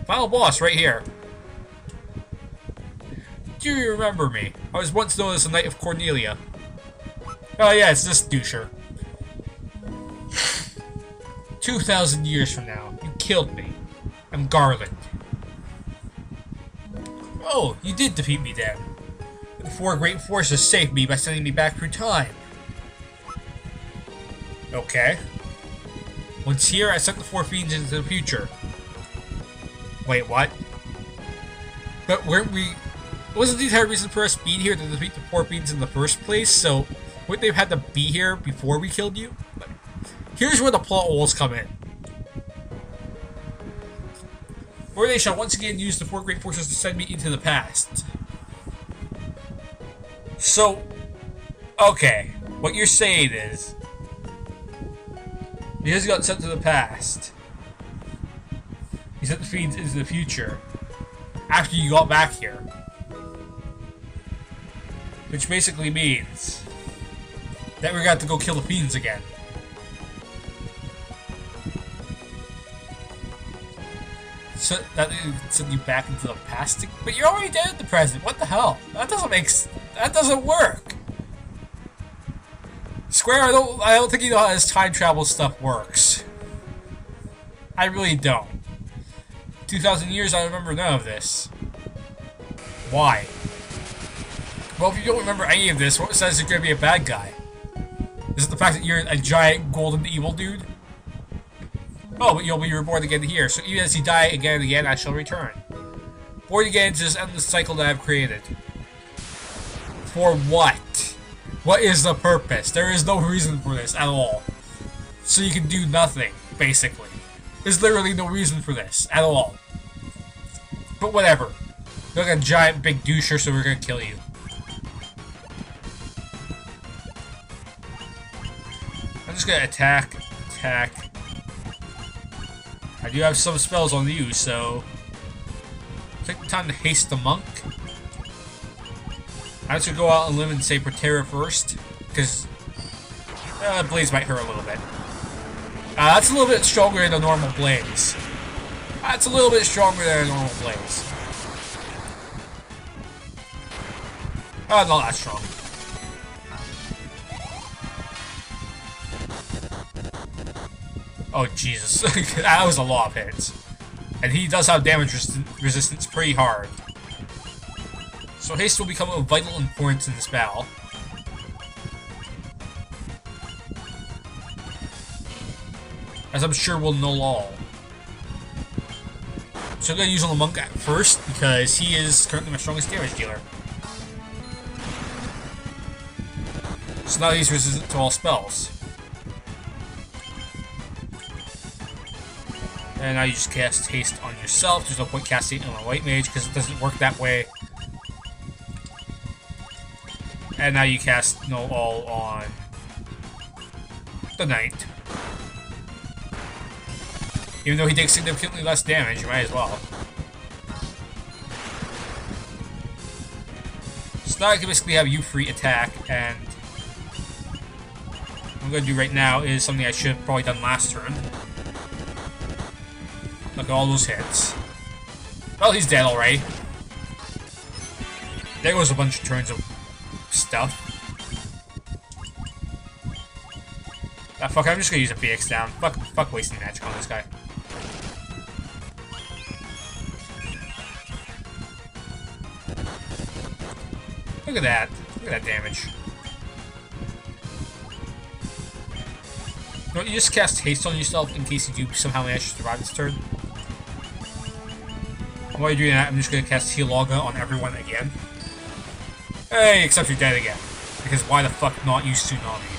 Final boss right here. Do you remember me? I was once known as the Knight of Cornelia. Oh yeah, it's this doucher. 2,000 years from now, you killed me. I'm Garland. Oh, you did defeat me then. The four great forces saved me by sending me back through time. Okay. Once here, I sent the four fiends into the future. Wait, what? But weren't we... Wasn't the entire reason for us being here to defeat the four fiends in the first place, so wouldn't they have had to be here before we killed you? Here's where the plot holes come in. Or they shall once again use the four great forces to send me into the past. So, okay, what you're saying is, because you got sent to the past, you sent the fiends into the future after you got back here. Which basically means that we're gonna have to go kill the fiends again. So that send you back into the past, but you're already dead in the present. What the hell? That doesn't work. Square, I don't think you know how this time travel stuff works. I really don't. 2,000 years, I remember none of this. Why? Well, if you don't remember any of this, what says you're gonna be a bad guy? Is it the fact that you're a giant golden evil dude? Oh, but you'll be reborn again here, so even as you die again and again, I shall return. Born again to this endless cycle that I've created. For what? What is the purpose? There is no reason for this at all. So you can do nothing, basically. There's literally no reason for this at all. But whatever. You're like a giant big doucher, so we're gonna kill you. I'm just gonna attack. I do have some spells on you, so take the time to haste the monk. I'm just gonna go out on a limb and say Protera first, because Blaze might hurt a little bit. That's a little bit stronger than a normal Blaze. That's a little bit stronger than a normal Blaze. Not that strong. Oh, Jesus. That was a lot of hits. And he does have damage resistance pretty hard. So haste will become of vital importance in this battle. As I'm sure we'll know all. So I'm going to use on the monk at first, because he is currently my strongest damage dealer. So now he's resistant to all spells. And now you just cast haste on yourself. There's no point casting it on a white mage because it doesn't work that way. And now you cast no all on the knight. Even though he takes significantly less damage, you might as well. So now I can basically have you free attack, and what I'm going to do right now is something I should have probably done last turn. Look at all those hits. Well, he's dead already. There goes a bunch of turns of stuff. Fuck, I'm just gonna use a PX down. Fuck wasting magic on this guy. Look at that. Look at that damage. Don't you just cast haste on yourself in case you do somehow manage to survive this turn? While you're doing that, I'm just going to cast Healaga on everyone again. Hey, except you're dead again. Because why the fuck not use Tsunami?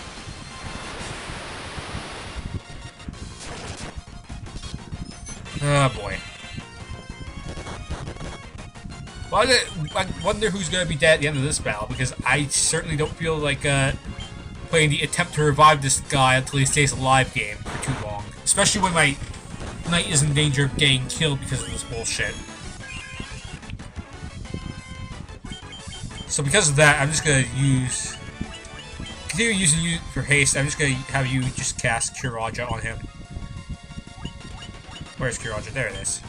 Oh boy. Well, I wonder who's going to be dead at the end of this battle, because I certainly don't feel like playing the attempt to revive this guy until he stays alive game for too long. Especially when my knight is in danger of getting killed because of this bullshit. So because of that, I'm just going to continue using you for haste. I'm just going to have you just cast Cure Raja on him. Where's Cure Raja? There it is.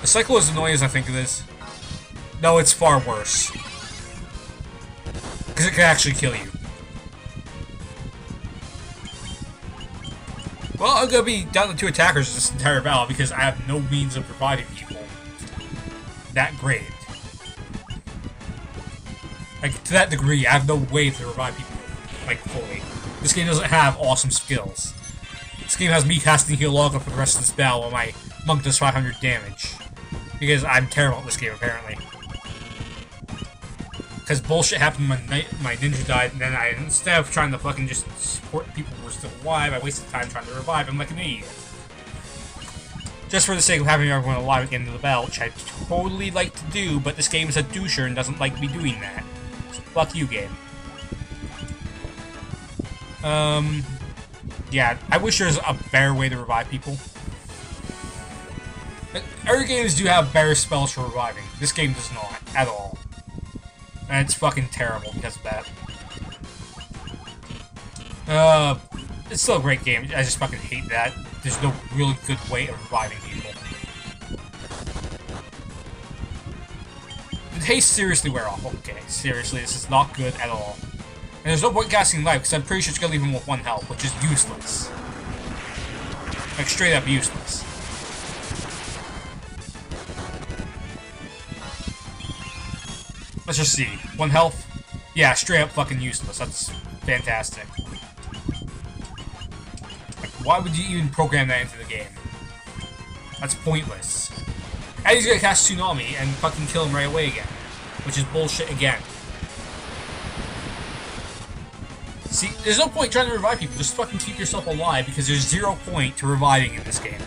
The cycle is annoying as I think it is. No, it's far worse. Because it can actually kill you. Well, I'm gonna be down to 2 attackers this entire battle because I have no means of reviving people that great. Like, to that degree, I have no way to revive people, like, fully. This game doesn't have awesome skills. This game has me casting Heal Logger for the rest of this battle while my monk does 500 damage. Because I'm terrible at this game, apparently. Because bullshit happened when my ninja died, and then instead of trying to fucking just support people who were still alive, I wasted time trying to revive them like an idiot. Just for the sake of having everyone alive at the end of the battle, which I totally like to do, but this game is a doucher and doesn't like me doing that. So fuck you, game. Yeah, I wish there was a better way to revive people. Other games do have better spells for reviving. This game does not, at all. And it's fucking terrible because of that. It's still a great game. I just fucking hate that. There's no really good way of reviving people. Did haste seriously wear off? Okay, seriously, this is not good at all. And there's no point casting life, because I'm pretty sure it's gonna leave him with 1 health, which is useless. Like, straight up useless. Let's just see. 1 health? Yeah, straight up fucking useless. That's fantastic. Like, why would you even program that into the game? That's pointless. And he's gonna cast Tsunami and fucking kill him right away again. Which is bullshit again. See, there's no point trying to revive people. Just fucking keep yourself alive because there's 0 point to reviving in this game.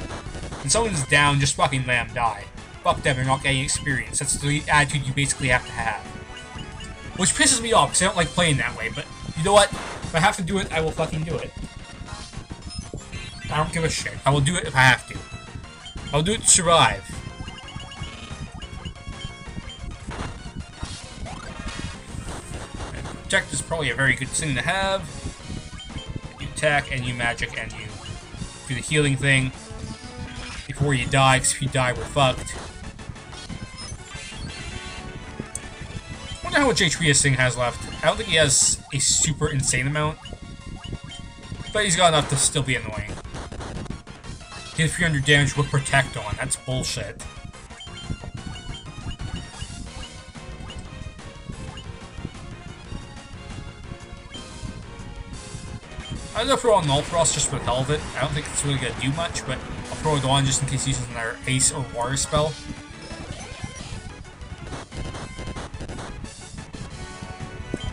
When someone's down, just fucking let them die. Fuck them, they're not getting experience. That's the attitude you basically have to have. Which pisses me off, because I don't like playing that way, but you know what? If I have to do it, I will fucking do it. I don't give a shit. I will do it if I have to. I'll do it to survive. Protect is probably a very good thing to have. You attack, and you magic, and you do the healing thing before you die, because if you die, we're fucked. I wonder how much HP this thing has left. I don't think he has a super insane amount, but he's got enough to still be annoying. He has 300 damage with Protect on. That's bullshit. I'm gonna throw on Null Frost just for the hell of it. I don't think it's really gonna do much, but I'll throw it on just in case he uses another Ace or Water spell.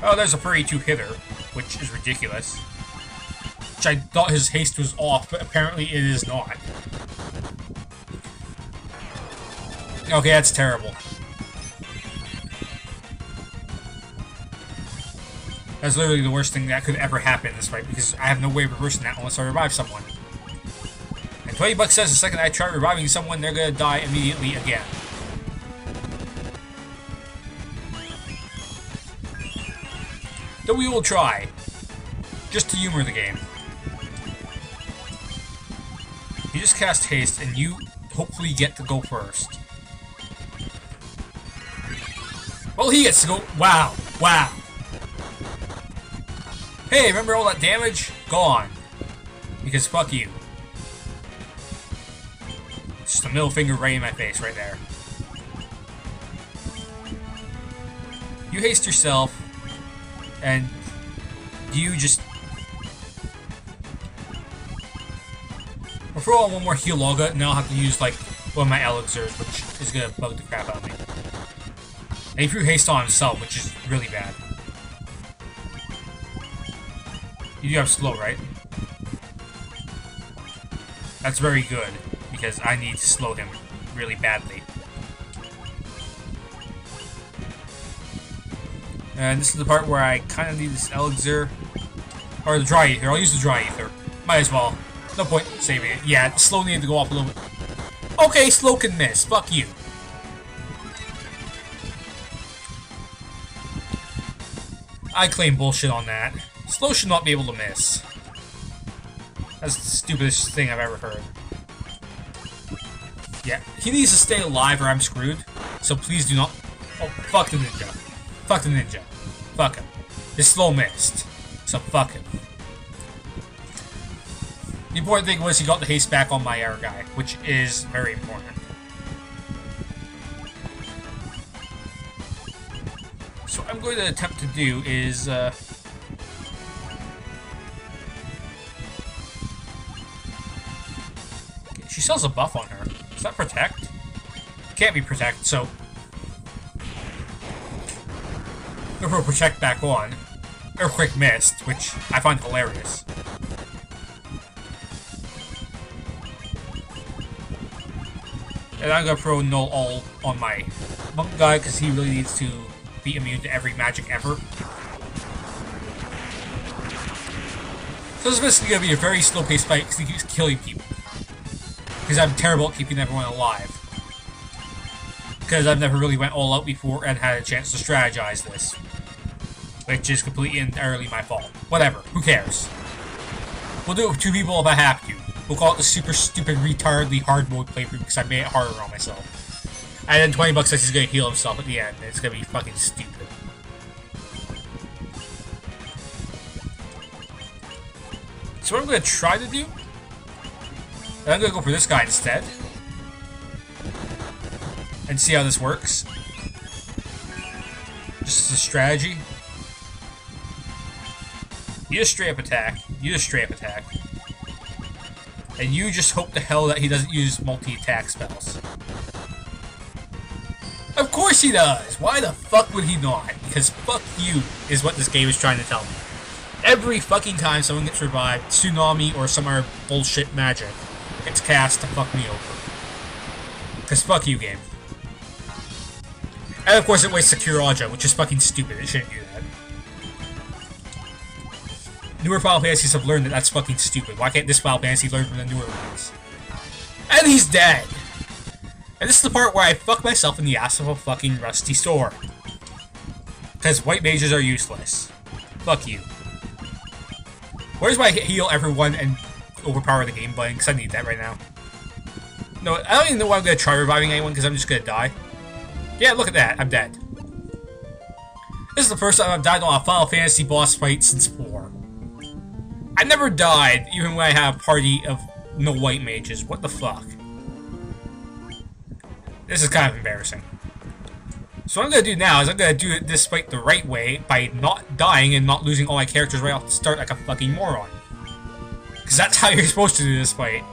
Oh, there's a 32 hitter, which is ridiculous. Which I thought his haste was off, but apparently it is not. Okay, that's terrible. That's literally the worst thing that could ever happen in this fight, because I have no way of reversing that unless I revive someone. And 20 bucks says the second I try reviving someone, they're gonna die immediately again. Though we will try, just to humor the game. You just cast haste, and you hopefully get to go first. Well, he gets to go. Wow, wow. Hey, remember all that damage? Gone. Because fuck you. Just a middle finger right in my face, right there. You haste yourself, and you just... I'll throw on one more heal Olga, and then I'll have to use, like, one of my elixirs, which is gonna bug the crap out of me. And he threw haste on himself, which is really bad. You do have slow, right? That's very good, because I need to slow him really badly. And this is the part where I kind of need this elixir. Or the dry ether. I'll use the dry ether. Might as well. No point saving it. Yeah, slow needed to go off a little bit. Okay, slow can miss. Fuck you. I claim bullshit on that. Slow should not be able to miss. That's the stupidest thing I've ever heard. Yeah, he needs to stay alive or I'm screwed. So please do not... Oh, fuck the ninja. Fuck the ninja. Fuck him. It's slow missed. So fuck him. The important thing was he got the haste back on my air guy, which is very important. So what I'm going to attempt to do is... She still has a buff on her. Does that protect? Can't be protect, so... Go for protect back on. Earthquake missed, which I find hilarious. And I'm gonna throw null all on my monk guy because he really needs to be immune to every magic ever. So this is basically gonna be a very slow-paced fight because he keeps killing people. Because I'm terrible at keeping everyone alive. Because I've never really went all out before and had a chance to strategize this. Which is completely and entirely my fault. Whatever, who cares? We'll do it with 2 people if I have to. We'll call it the super stupid retardedly hard mode playthrough because I made it harder on myself. And then 20 bucks he's gonna heal himself at the end. It's gonna be fucking stupid. So what I'm gonna try to do, and I'm gonna go for this guy instead. And see how this works. Just as a strategy. You just straight up attack. You just straight up attack. And you just hope to hell that he doesn't use multi-attack spells. Of course he does! Why the fuck would he not? Because fuck you is what this game is trying to tell me. Every fucking time someone gets revived, tsunami or some other bullshit magic gets cast to fuck me over. Because fuck you, game. And of course it wastes Secure Aja, which is fucking stupid. It shouldn't do that. Newer Final Fantasies have learned that that's fucking stupid. Why can't this Final Fantasy learn from the newer ones? And he's dead! And this is the part where I fuck myself in the ass of a fucking rusty sword. Because white mages are useless. Fuck you. Where's my heal everyone and overpower the game button? Because I need that right now. No, I don't even know why I'm going to try reviving anyone because I'm just going to die. Yeah, look at that. I'm dead. This is the first time I've died on a Final Fantasy boss fight since 4. I never died, even when I had a party of no white mages. What the fuck? This is kind of embarrassing. So what I'm going to do now is I'm going to do this fight the right way by not dying and not losing all my characters right off the start like a fucking moron. Because that's how you're supposed to do this fight.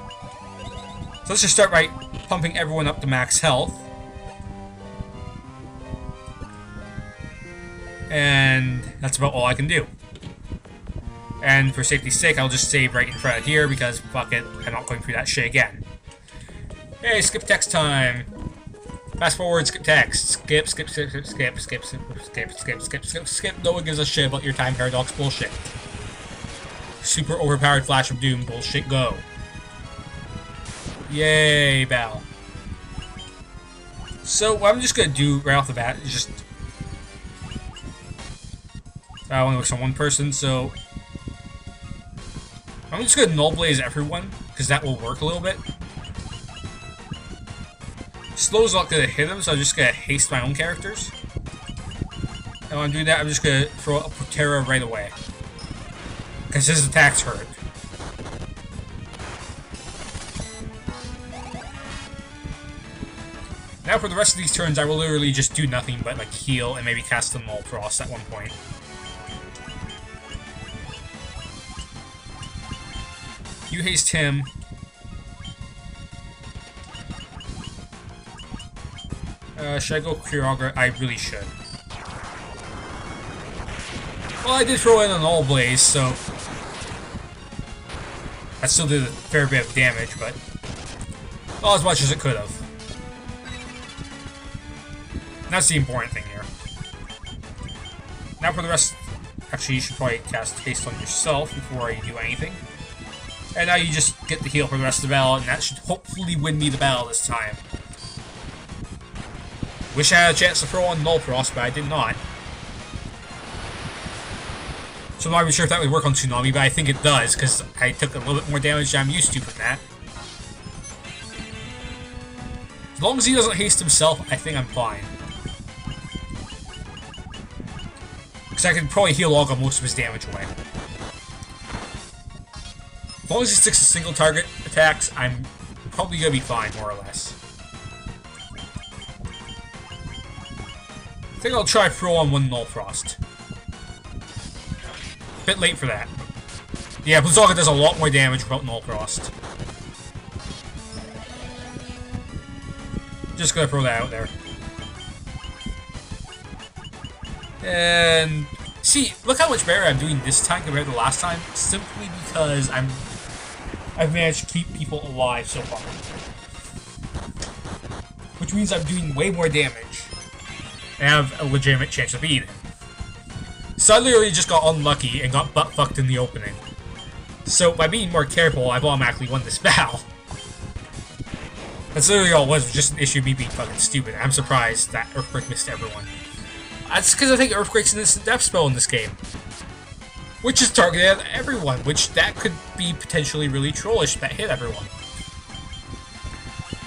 So let's just start by pumping everyone up to max health. And that's about all I can do. And for safety's sake, I'll just save right in front of here because fuck it, I'm not going through that shit again. Hey, skip text time. Fast forward, skip text. Skip, skip, skip, skip, skip, skip, skip, skip, skip, skip, skip, skip. No one gives a shit about your time paradox bullshit. Super overpowered Flash of Doom bullshit, go. Yay, Bell. So what I'm just gonna do right off the bat is just I only works on one person, so I'm just gonna null blaze everyone, because that will work a little bit. Slow's not gonna hit him, so I'm just gonna haste my own characters. And when I'm doing that, I'm just gonna throw a Protera right away. Because his attacks hurt. Now for the rest of these turns, I will literally just do nothing but like heal and maybe cast a Null Frost at one point. You haste him. Should I go Kyogre? I really should. Well, I did throw in an All Blaze, so that still did a fair bit of damage, but not as much as it could have. That's the important thing here. Now for the rest, actually you should probably cast haste on yourself before you do anything. And now you just get the heal for the rest of the battle, and that should hopefully win me the battle this time. Wish I had a chance to throw on Null Frost, but I did not. So I'm not even sure if that would work on Tsunami, but I think it does, because I took a little bit more damage than I'm used to from that. As long as he doesn't haste himself, I think I'm fine. Because I can probably heal Olga most of his damage away. As long as he sticks to single target attacks, I'm probably gonna be fine, more or less. I think I'll try throw on one Null Frost. Bit late for that. Yeah, Blizzaga does a lot more damage without Null Frost. Just gonna throw that out there. And see, look how much better I'm doing this time compared to last time, simply because I've managed to keep people alive so far. Which means I'm doing way more damage. And have a legitimate chance of beating him. So I literally just got unlucky and got butt-fucked in the opening. So by being more careful, I've automatically won this battle. That's literally all it was just an issue of me being fucking stupid. I'm surprised that Earthquake missed everyone. That's because I think Earthquake's an instant death spell in this game. Which is targeted at everyone, which that could be potentially really trollish if that hit everyone.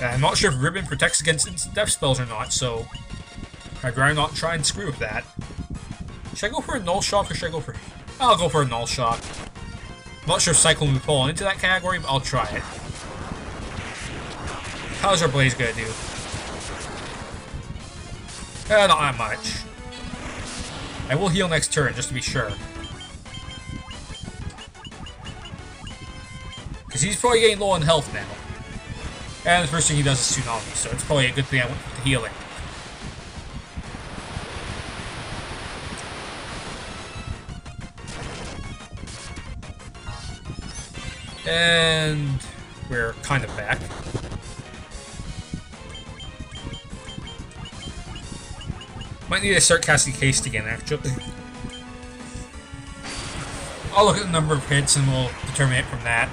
And I'm not sure if Ribbon protects against instant death spells or not, so I'd rather not try and screw with that. Should I go for a Null Shock or should I go for... I'll go for a Null Shock. I'm not sure if Cyclone would fall into that category, but I'll try it. How's our Blaze gonna do? Not that much. I will heal next turn, just to be sure. Because he's probably getting low on health now. And the first thing he does is Tsunami, so it's probably a good thing I went with the healing. And we're kind of back. Might need to start casting haste again, actually. I'll look at the number of hits and we'll determine it from that.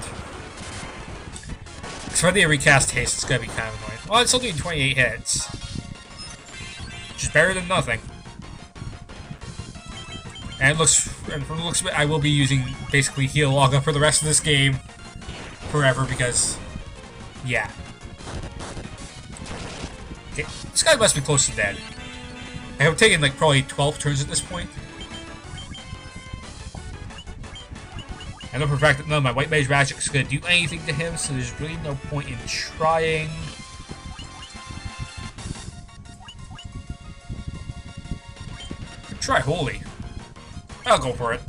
Because if I need to recast haste, it's gonna be kind of annoying. Well, it's still doing 28 hits. Which is better than nothing. And from the looks of it, I will be using basically Heal Olga for the rest of this game. Forever, because... yeah. Okay, this guy must be close to dead. I have taken like probably 12 turns at this point. I know for a fact that none of my White Mage magic is going to do anything to him, so there's really no point in trying. Could try Holy. I'll go for it.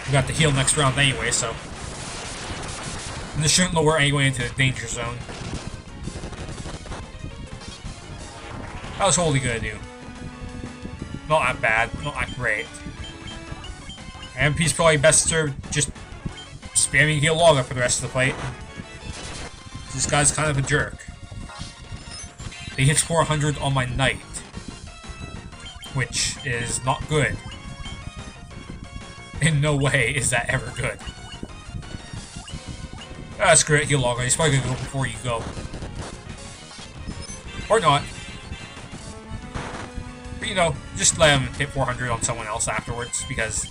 We got the heal next round anyway, so... and this shouldn't lower anyone into the danger zone. How's Holy gonna do? Not that bad, not that great. MP's probably best served just spamming Heal Olga for the rest of the fight. This guy's kind of a jerk. He hits 400 on my Knight, which is not good. In no way is that ever good. Screw it, Heal Olga. He's probably gonna go before you go. Or not. But, you know, just let him hit 400 on someone else afterwards, because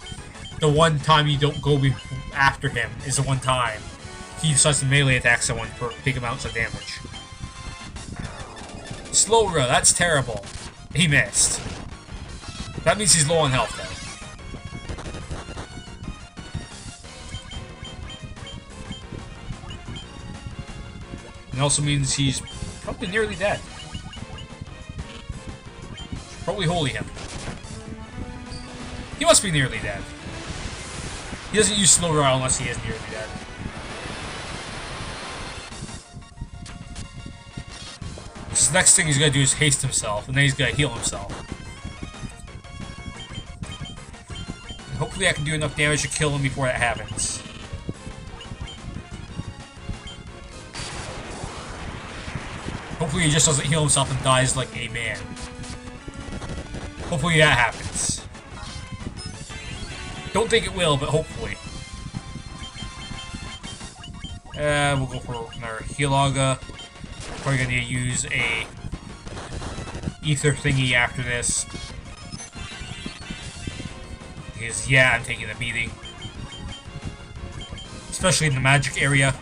the one time you don't go after him is the one time he decides to melee attack someone for big amounts of damage. Slowra, that's terrible. He missed. That means he's low on health, though. It also means he's probably nearly dead. Should probably holy him. He must be nearly dead. He doesn't use slow roll unless he is nearly dead. So the next thing he's gonna do is haste himself, and then he's gonna heal himself. And hopefully I can do enough damage to kill him before that happens. Hopefully he just doesn't heal himself and dies like a man. Hopefully that happens. Don't think it will, but hopefully. We'll go for another Heal Olga. Probably gonna need to use a ether thingy after this. Because, yeah, I'm taking a beating. Especially in the magic area.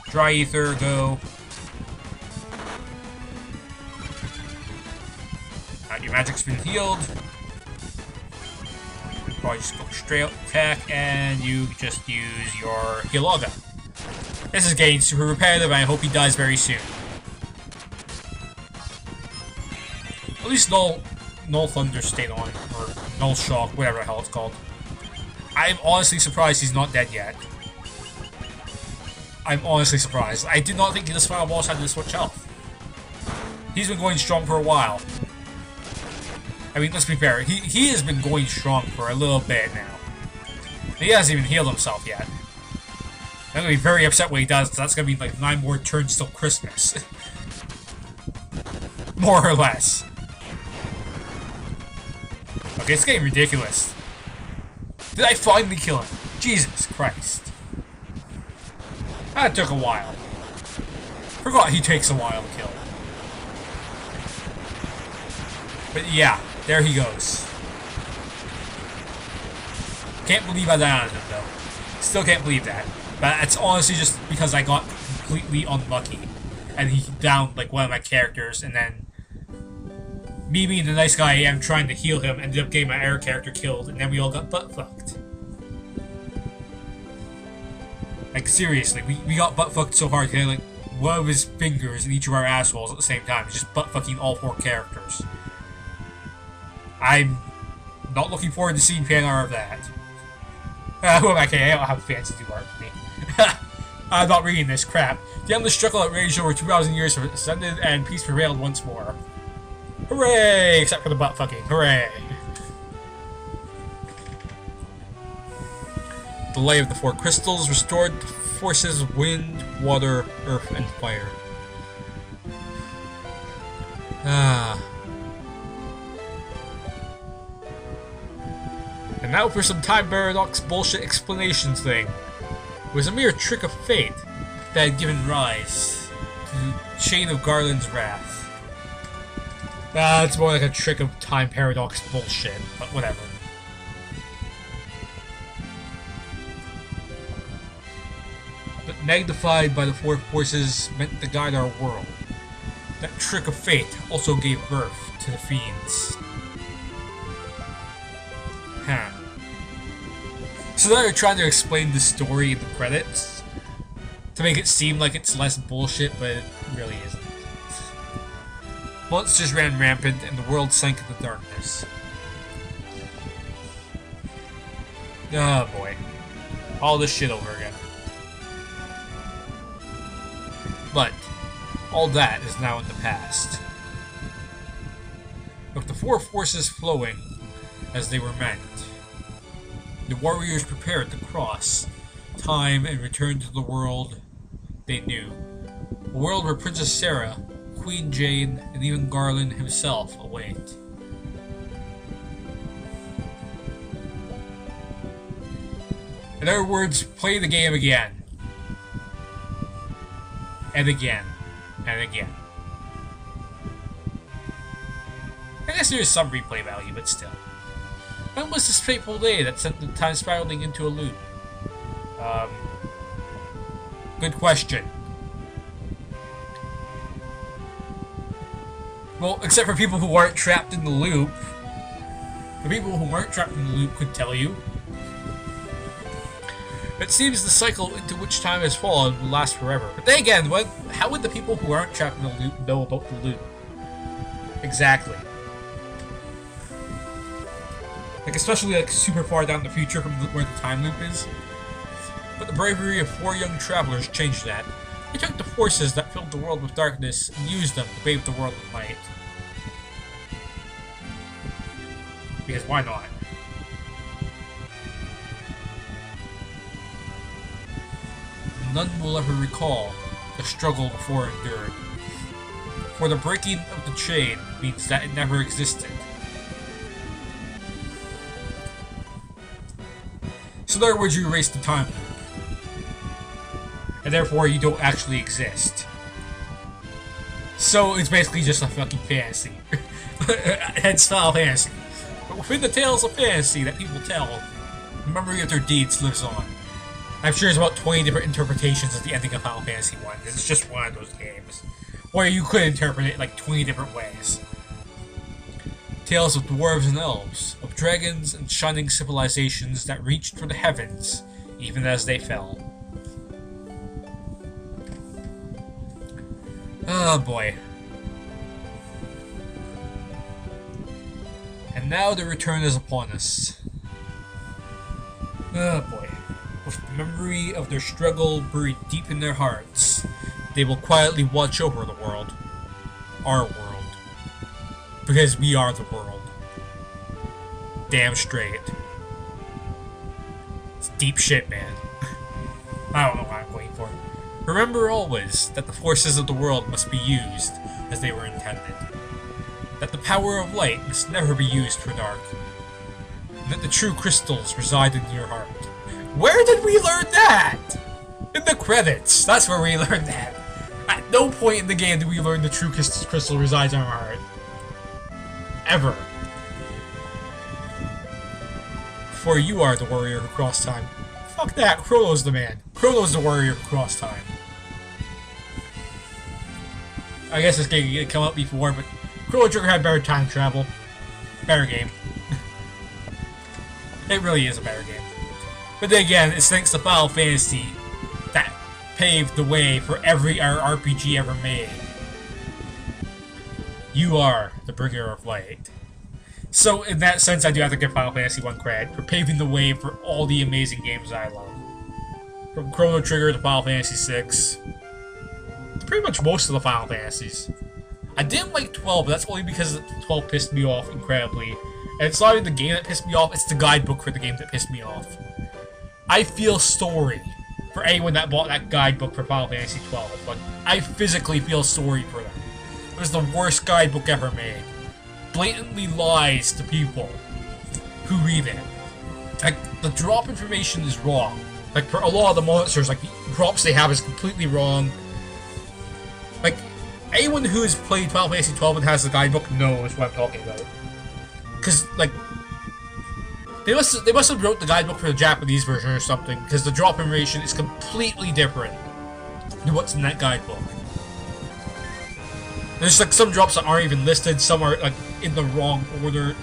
Dry ether, go. magic's been healed. Probably just go straight attack, and you just use your Healoga. This is getting super repetitive, and I hope he dies very soon. At least Null Thunder stayed on, or Null Shock, whatever the hell it's called. I'm honestly surprised he's not dead yet. I'm honestly surprised. I did not think this final boss had this much health. He's been going strong for a while. I mean, let's be fair. He has been going strong for a little bit now. He hasn't even healed himself yet. I'm gonna be very upset when he does, because that's gonna be like 9 more turns till Christmas. More or less. Okay, it's getting ridiculous. Did I finally kill him? Jesus Christ. That took a while. Forgot he takes a while to kill. But yeah, there he goes. Can't believe I died on him though. Still can't believe that. But it's honestly just because I got completely unlucky. And he downed like one of my characters, and then me being the nice guy I am trying to heal him ended up getting my air character killed, and then we all got butt-fucked. Like seriously, we got butt-fucked so hard, like one of his fingers in each of our assholes at the same time, just butt-fucking all 4 characters. I'm not looking forward to seeing fan art of that. Who am I kidding? I don't have fans to do art for me. I'm not reading this crap. The endless struggle that raged over 2,000 years have ascended, and peace prevailed once more. Hooray! Except for the butt fucking. Hooray! The light of the 4 crystals restored the forces of wind, water, earth, and fire. And now for some time paradox bullshit explanations thing. It was a mere trick of fate that had given rise to the chain of Garland's wrath. It's more like a trick of time paradox bullshit, but whatever. But magnified by the 4 forces meant to guide our world. That trick of fate also gave birth to the fiends. Huh. So now they're trying to explain the story in the credits to make it seem like it's less bullshit, but it really isn't. Monsters ran rampant, and the world sank into darkness. Oh boy. All this shit over again. But, all that is now in the past. With the 4 forces flowing as they were meant, the warriors prepared to cross time and return to the world they knew. A world where Princess Sarah, Queen Jane, and even Garland himself await. In other words, play the game again. And again. And again. I guess there is some replay value, but still. When was this fateful day that sent the time spiraling into a loop? Good question. Well, except for people who aren't trapped in the loop. The people who aren't trapped in the loop could tell you. It seems the cycle into which time has fallen will last forever. But then again, how would the people who aren't trapped in the loop know about the loop? Exactly. Like, especially like super far down the future from where the time loop is. But the bravery of 4 young travelers changed that. They took the forces that filled the world with darkness and used them to bathe the world with light. Because why not? None will ever recall the struggle before endured. For the breaking of the chain means that it never existed. So in other words, you erase the time loop. And therefore you don't actually exist. So it's basically just a fucking fantasy. It's Final Fantasy. But within the tales of fantasy that people tell, the memory of their deeds lives on. I'm sure there's about 20 different interpretations of the ending of Final Fantasy 1. It's just one of those games. Or you could interpret it like 20 different ways. Tales of dwarves and elves, of dragons and shining civilizations that reached for the heavens, even as they fell. Oh boy. And now the return is upon us. Oh boy. With the memory of their struggle buried deep in their hearts, they will quietly watch over the world. Our world. Because we are the world. Damn straight. It's deep shit, man. I don't know what I'm going for. Remember always that the forces of the world must be used as they were intended. That the power of light must never be used for dark. And that the true crystals reside in your heart. Where did we learn that? In the credits. That's where we learned that. At no point in the game did we learn the true crystal resides in our heart. Ever. For you are the warrior who crossed time. Fuck that, Chrono's the man. Chrono's the warrior who crossed time. I guess this game didn't come out before, but Chrono Trigger had better time travel. Better game. It really is a better game. But then again, it's thanks to Final Fantasy that paved the way for every RPG ever made. You are the bringer of light. So, in that sense, I do have to give Final Fantasy 1 credit for paving the way for all the amazing games I love. From Chrono Trigger to Final Fantasy 6. To pretty much most of the Final Fantasies. I didn't like 12, but that's only because 12 pissed me off incredibly. And it's not even the game that pissed me off, it's the guidebook for the game that pissed me off. I feel sorry for anyone that bought that guidebook for Final Fantasy 12. Like, I physically feel sorry for them. It was the worst guidebook ever made. Blatantly lies to people who read it. Like, the drop information is wrong. Like, for a lot of the monsters, like, the drops they have is completely wrong. Like, anyone who has played Final Fantasy 12 and has the guidebook knows what I'm talking about. Because, like, they must have wrote the guidebook for the Japanese version or something, because the drop information is completely different than what's in that guidebook. There's like some drops that aren't even listed, some are like in the wrong order.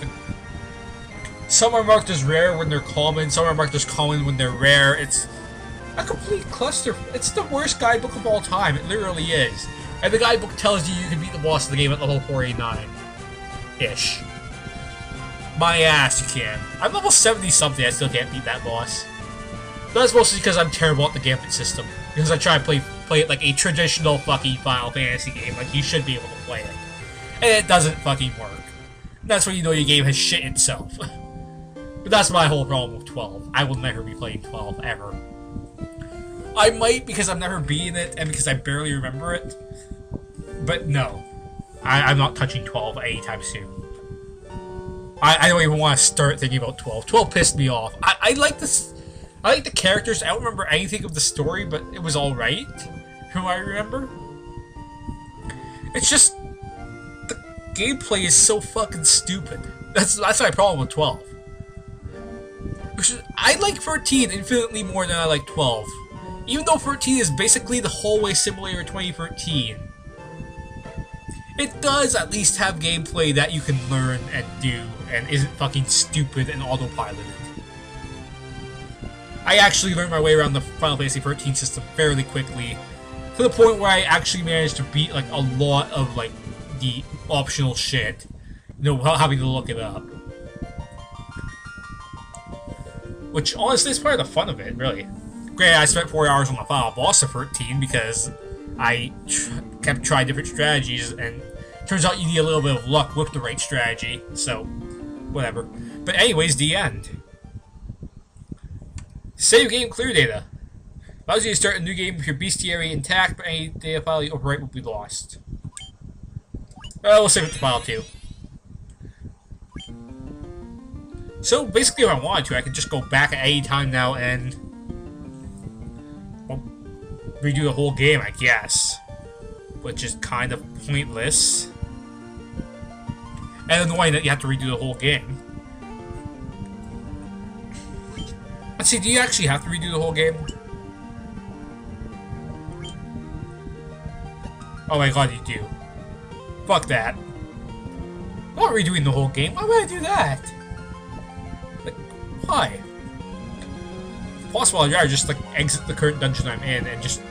Some are marked as rare when they're common, some are marked as common when they're rare. It's a complete cluster. It's the worst guidebook of all time, it literally is. And the guidebook tells you can beat the boss of the game at level 489-ish. My ass, you can. I'm level 70-something, I still can't beat that boss. But that's mostly because I'm terrible at the gambit system. Because I try to play it like a traditional fucking Final Fantasy game, like you should be able to play it. And it doesn't fucking work. That's when you know your game has shit itself. But that's my whole problem with 12. I will never be playing 12, ever. I might because I've never beaten it, and because I barely remember it. But no. I'm not touching 12 anytime soon. I don't even want to start thinking about 12. 12 pissed me off. I like this. I like the characters. I don't remember anything of the story, but it was alright. From what I remember. It's just the gameplay is so fucking stupid. That's my problem with 12. I like 13 infinitely more than I like 12. Even though 13 is basically the Hallway Simulator 2013. It does at least have gameplay that you can learn and do, and isn't fucking stupid and autopiloted. I actually learned my way around the Final Fantasy 13 system fairly quickly, to the point where I actually managed to beat like a lot of like the optional shit, you know, without having to look it up. Which honestly is part of the fun of it, really. Granted, I spent 4 hours on the final boss of 13 because I kept trying different strategies, and turns out you need a little bit of luck with the right strategy, so whatever. But anyways, the end. Save game clear data. Allows you to start a new game with your bestiary intact, but any data file you overwrite will be lost. We'll save it to file 2. So basically if I wanted to, I could just go back at any time now and well, redo the whole game, I guess. Which is kind of pointless. And annoying that you have to redo the whole game. Let's see, do you actually have to redo the whole game? Oh my god, you do. Fuck that. I'm not redoing the whole game. Why would I do that? Like, why? If possible, I'd rather just like exit the current dungeon I'm in and just,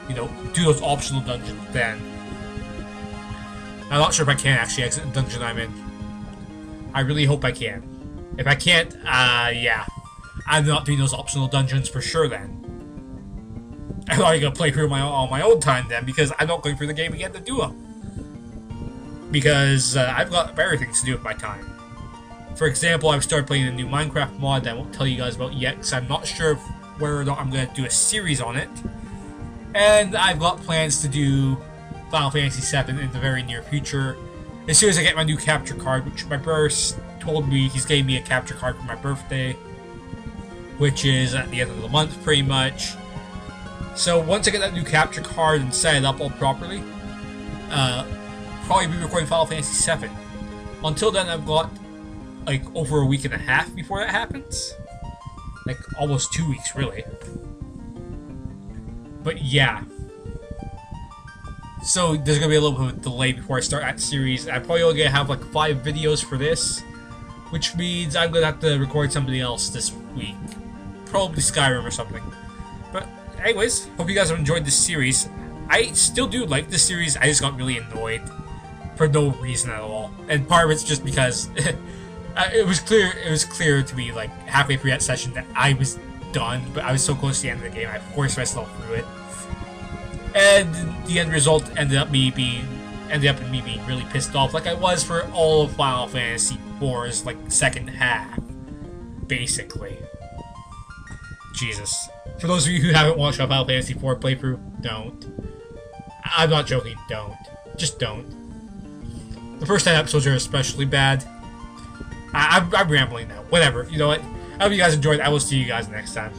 you know, do those optional dungeons then. I'm not sure if I can actually exit the dungeon I'm in. I really hope I can. If I can't, yeah. I'm not doing those optional dungeons for sure then. I'm not gonna play through on my own time then, because I'm not going through the game again to do them. Because I've got better things to do with my time. For example, I've started playing a new Minecraft mod that I won't tell you guys about yet, because I'm not sure whether or not I'm going to do a series on it. And I've got plans to do Final Fantasy VII in the very near future. As soon as I get my new capture card, which my brother told me he's getting me a capture card for my birthday, which is at the end of the month pretty much. So once I get that new capture card and set it up all properly, probably be recording Final Fantasy VII. Until then, I've got like over a week and a half before that happens. Like almost 2 weeks, really. But yeah. So there's gonna be a little bit of a delay before I start that series. I'm probably only gonna have like 5 videos for this, which means I'm gonna have to record somebody else this week. Probably Skyrim or something. But anyways, hope you guys have enjoyed this series. I still do like this series, I just got really annoyed for no reason at all. And part of it's just because it was clear to me like halfway through that session that I was done, but I was so close to the end of the game, I forced myself through it. And the end result ended up in me being really pissed off, like I was for all of Final Fantasy IV's like second half, basically. Jesus. For those of you who haven't watched my Final Fantasy IV playthrough, don't. I'm not joking, don't. Just don't. The first 10 episodes are especially bad. I'm rambling now. Whatever. You know what? I hope you guys enjoyed. I will see you guys next time.